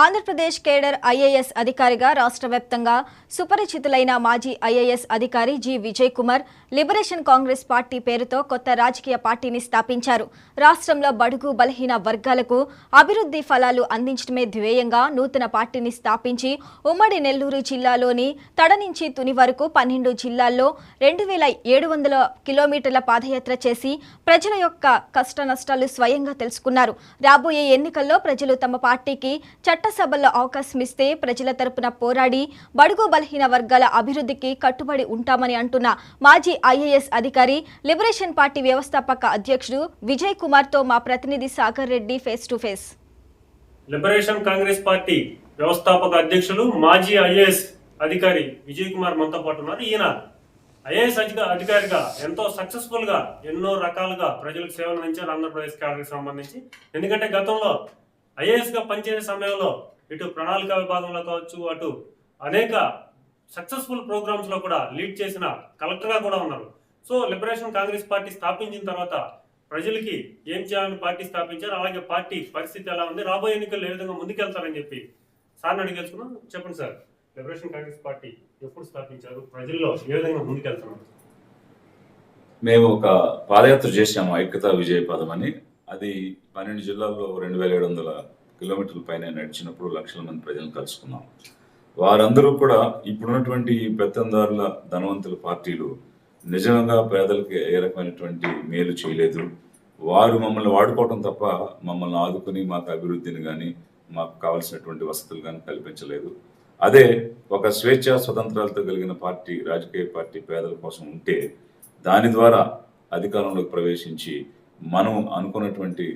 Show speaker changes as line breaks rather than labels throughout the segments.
Andhra Pradesh cadre IAS అధికారిగా రాష్ట్ర వ్యాప్తంగా సుపరిచితులైన మాజీ ఐఏఎస్ అధికారి G Vijay Kumar liberation Congress party పేరుతో కొత్త రాజకీయ పార్టీని స్థాపించారు. రాష్ట్రంలో బడుగు బలహీన వర్గాలకు అభివృద్ధి ఫలాలు అందించడమే ధ్యేయంగా నూతన పార్టీని స్థాపించి ఉమ్మడి నెల్లూరు జిల్లాలోని తడ నుంచి తుని వరకు 12 జిల్లాల్లో 2700 కిలోమీటర్ల పాదయాత్ర చేసి ప్రజల యొక్క కష్ట నష్టాలు స్వయంగా తెలుసుకున్నారు. రాబోయే ఎన్నికల్లో ప్రజలు తమ పార్టీకి చట్టసభల్లో అవకాశం ఇస్తే ప్రజల తరపున పోరాడి బడుగు బలహీన వర్గాల అభివృద్ధికి కట్టుబడి ఉంటామని అంటున్న మాజీ ఐఏఎస్ అధికారి లిబరేషన్ పార్టీ వ్యవస్థాపక అధ్యక్షుడు విజయ్ కుమార్ తో మా ప్రతినిధి Sagar Reddy face to face.
Liberation Congress party వ్యవస్థాపక అధ్యక్షులు మాజీ ఐఏఎస్ అధికారి విజయ్ కుమార్ మనతో పాటు ఉన్నారు. ఈయన ఐఏఎస్ అధికారిగా ఎంతో సక్సెస్ఫుల్ గా ఎన్నో రకాలుగా ప్రజలకు సేవలు అందించారు ఆంధ్రప్రదేశ్ కేడర్కి సంబంధించి. ఎందుకంటే గతంలో ఐఏఎస్ గా పనిచేసే సమయంలో ఇటు ప్రణాళిక విభాగంలో కావచ్చు, అటు అనేక సక్సెస్ఫుల్ ప్రోగ్రామ్స్ లో కూడా లీడ్ చేసిన కలెక్టర్ గా కూడా ఉన్నారు. సో లిబరేషన్ కాంగ్రెస్ పార్టీ స్థాపించిన తర్వాత ప్రజలకి ఏం చేయాలని పార్టీ స్థాపించారు, అలాగే పార్టీ పరిస్థితి ఎలా ఉంది, రాబోయే ఎన్నికల్లో ఏ విధంగా ముందుకెళ్తారని చెప్పి సార్ని అడిగి తెలుసుకున్నాం. చెప్పండి సార్, లిబరేషన్ కాంగ్రెస్ పార్టీ ఎప్పుడు స్థాపించారు, ప్రజల్లో ఏ విధంగా ముందుకెళ్తున్నారు?
మేము ఒక పాదయాత్ర చేసాము, ఐక్యతా విజయ పదం అని. అది 12 జిల్లాల్లో 2700 కిలోమీటర్ల పైన నడిచినప్పుడు లక్షల మంది ప్రజలను కలుసుకున్నాం. వారందరూ కూడా ఇప్పుడున్నటువంటి పెత్తందారుల ధనవంతుల పార్టీలు నిజంగా పేదలకి ఏ రకమైనటువంటి మేలు చేయలేదు. వారు మమ్మల్ని వాడుకోవటం తప్ప మమ్మల్ని ఆదుకుని మాకు అభివృద్ధిని కానీ మాకు కావాల్సినటువంటి వసతులు కానీ కల్పించలేదు. అదే ఒక స్వేచ్ఛ స్వతంత్రాలతో కలిగిన పార్టీ, రాజకీయ పార్టీ పేదల కోసం ఉంటే దాని ద్వారా అధికారంలోకి ప్రవేశించి మనం అనుకున్నటువంటి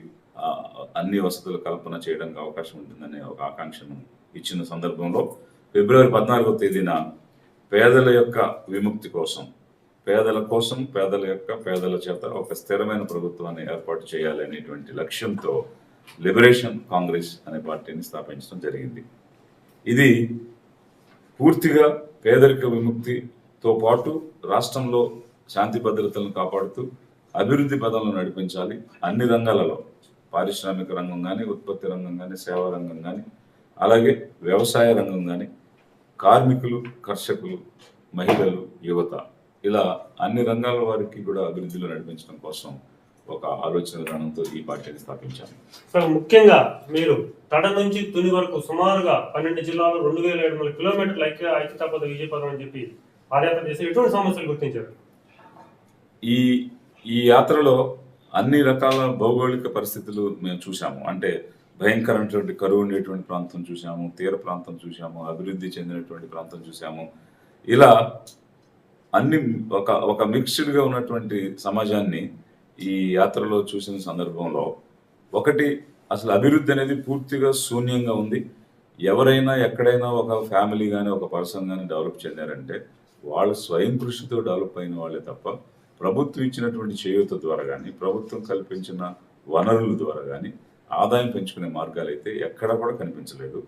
అన్ని వసతులు కల్పన చేయడానికి అవకాశం ఉంటుందనే ఒక ఆకాంక్షను ఇచ్చిన సందర్భంలో ఫిబ్రవరి 14వ తేదీన పేదల యొక్క విముక్తి కోసం, పేదల చేత ఒక స్థిరమైన ప్రభుత్వాన్ని ఏర్పాటు చేయాలి అనేటువంటి లక్ష్యంతో లిబరేషన్ కాంగ్రెస్ అనే పార్టీని స్థాపించడం జరిగింది. ఇది పూర్తిగా పేదరిక విముక్తితో పాటు రాష్ట్రంలో శాంతి భద్రతలను కాపాడుతూ అభివృద్ధి పదంలో నడిపించాలి. అన్ని రంగాలలో, పారిశ్రామిక రంగం కానీ, ఉత్పత్తి రంగం కానీ, సేవా రంగం కానీ, అలాగే వ్యవసాయ రంగం కానీ, కార్మికులు, కర్షకులు, మహిళలు, యువత, ఇలా అన్ని రంగాల వారికి కూడా అభివృద్ధిలో నడిపించడం కోసం ఒక ఆలోచన విధానంతో ఈ పార్టీని స్థాపించాము.
సార్, ముఖ్యంగా మీరు తడ నుంచి తుని వరకు సుమారుగా 12 జిల్లాలో 2700 కిలోమీటర్ల ఐక్యతాపద విజయపదం అని చెప్పి పాదయాత్ర చేసి ఎటువంటి సమస్యలు గుర్తించారు?
ఈ యాత్రలో అన్ని రకాల భౌగోళిక పరిస్థితులు మేము చూసాము. అంటే భయంకరమైనటువంటి కరువు ఉండేటువంటి ప్రాంతం చూసాము, తీర ప్రాంతం చూసాము, అభివృద్ధి చెందినటువంటి ప్రాంతం చూసాము. ఇలా అన్ని ఒక మిక్స్డ్గా ఉన్నటువంటి సమాజాన్ని ఈ యాత్రలో చూసిన సందర్భంలో ఒకటి, అసలు అభివృద్ధి అనేది పూర్తిగా శూన్యంగా ఉంది. ఎవరైనా ఎక్కడైనా ఒక ఫ్యామిలీ కానీ, ఒక పర్సన్ కానీ డెవలప్ చెందారంటే వాళ్ళు స్వయం కృషితో డెవలప్ అయిన వాళ్ళే తప్ప ప్రభుత్వం ఇచ్చినటువంటి చేయూత ద్వారా కానీ, ప్రభుత్వం కల్పించిన వనరుల ద్వారా కానీ ఆదాయం పెంచుకునే మార్గాలు అయితే ఎక్కడా కూడా కనిపించలేదు.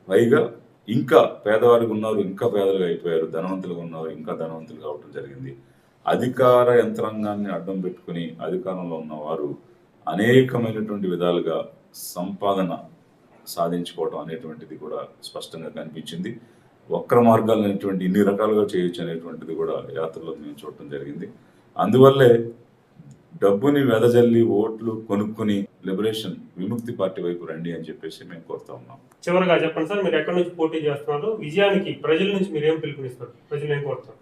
పైగా ఇంకా పేదవారికి ఉన్నారు, ఇంకా పేదలుగా అయిపోయారు, ధనవంతులుగా ఉన్నారు, ఇంకా ధనవంతులుగా అవడం జరిగింది. అధికార యంత్రాంగాన్ని అడ్డం పెట్టుకుని అధికారంలో ఉన్నవారు అనేకమైనటువంటి విధాలుగా సంపాదన సాధించుకోవడం అనేటువంటిది కూడా స్పష్టంగా కనిపించింది. వక్ర మార్గాలు అనేటువంటి ఇన్ని రకాలుగా చేయొచ్చు అనేటువంటిది కూడా యాత్రలో మేము చూడటం జరిగింది. అందువల్లే డబ్బుని వెదజల్లి ఓట్లు కొనుక్కుని లిబరేషన్ విముక్తి పార్టీ వైపు రండి అని చెప్పేసి మేము కోరుతా ఉన్నాం.
చివరిగా చెప్పండి సార్, మీరు ఎక్కడి నుంచి పోటీ చేస్తున్నారు, విజయానికి ప్రజల నుంచి మీరు ఏం పిలుపునిస్తారు, ప్రజలు ఏం కోరుతారు?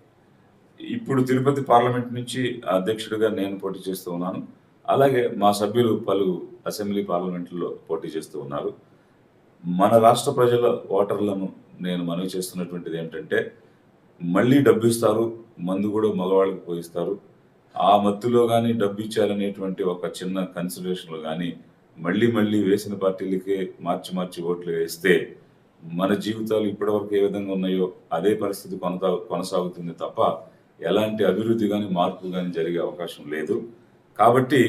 ఇప్పుడు తిరుపతి పార్లమెంట్ నుంచి అధ్యక్షుడిగా నేను పోటీ చేస్తూ ఉన్నాను. అలాగే మా సభ్యులు పలు అసెంబ్లీ పార్లమెంట్లో పోటీ చేస్తూ ఉన్నారు. మన రాష్ట్ర ప్రజల ఓటర్లను నేను మనవి చేస్తున్నటువంటిది ఏంటంటే, మళ్ళీ డబ్బు ఇస్తారు, మందు కూడా మగవాళ్ళకి పోయిస్తారు. ఆ మత్తులో కానీ డబ్బు ఇచ్చారనేటువంటి ఒక చిన్న కన్సిడరేషన్లో కానీ మళ్ళీ వేసిన పార్టీలకే మార్చి ఓట్లు వేస్తే మన జీవితాలు ఇప్పటివరకు ఏ విధంగా ఉన్నాయో అదే పరిస్థితి కొనసాగుతుంది తప్ప ఎలాంటి అభివృద్ధి కానీ మార్పు కానీ జరిగే అవకాశం లేదు. కాబట్టి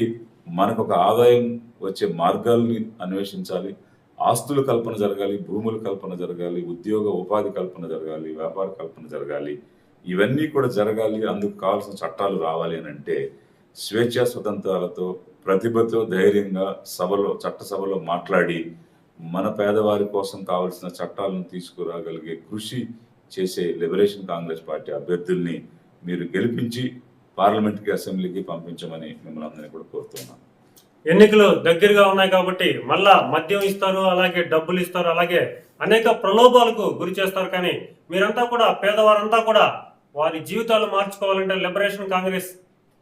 మనకు ఒక ఆదాయం వచ్చే మార్గాల్ని అన్వేషించాలి. ఆస్తుల కల్పన జరగాలి, భూముల కల్పన జరగాలి, ఉద్యోగ ఉపాధి కల్పన జరగాలి, వ్యాపార కల్పన జరగాలి. ఇవన్నీ కూడా జరగాలి. అందుకు కావాల్సిన చట్టాలు రావాలి అని అంటే స్వేచ్ఛా స్వతంత్రాలతో, ప్రతిభతో ధైర్యంగా చట్టసభలో మాట్లాడి మన పేదవారి కోసం కావాల్సిన చట్టాలను తీసుకురాగలిగే కృషి చేసే లిబరేషన్ కాంగ్రెస్ పార్టీ అభ్యర్థుల్ని మీరు గెలిపించి పార్లమెంట్కి అసెంబ్లీకి పంపించమని మిమ్మల్ని అందరినీ కూడా కోరుతున్నాను.
ఎన్నికలు దగ్గరగా ఉన్నాయి కాబట్టి మళ్ళా మద్యం ఇస్తారు, అలాగే డబ్బులు ఇస్తారు, అలాగే అనేక ప్రలోభాలకు గురి చేస్తారు. కానీ మీరంతా కూడా పేదవారంతా కూడా వారి జీవితాలు మార్చుకోవాలంటే లిబరేషన్ కాంగ్రెస్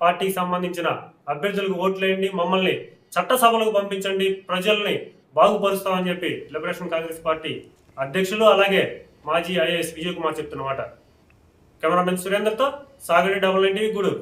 పార్టీకి సంబంధించిన అభ్యర్థులకు ఓట్లేయండి, మమ్మల్ని చట్టసభలకు పంపించండి, ప్రజల్ని బాగుపరుస్తామని చెప్పి లిబరేషన్ కాంగ్రెస్ పార్టీ అధ్యక్షులు అలాగే మాజీ ఐఏఎస్ విజయ్ కుమార్ చెప్తున్నమాట. కెమెరామెన్ సురేందర్తో సాగరి 99 గూడూరు.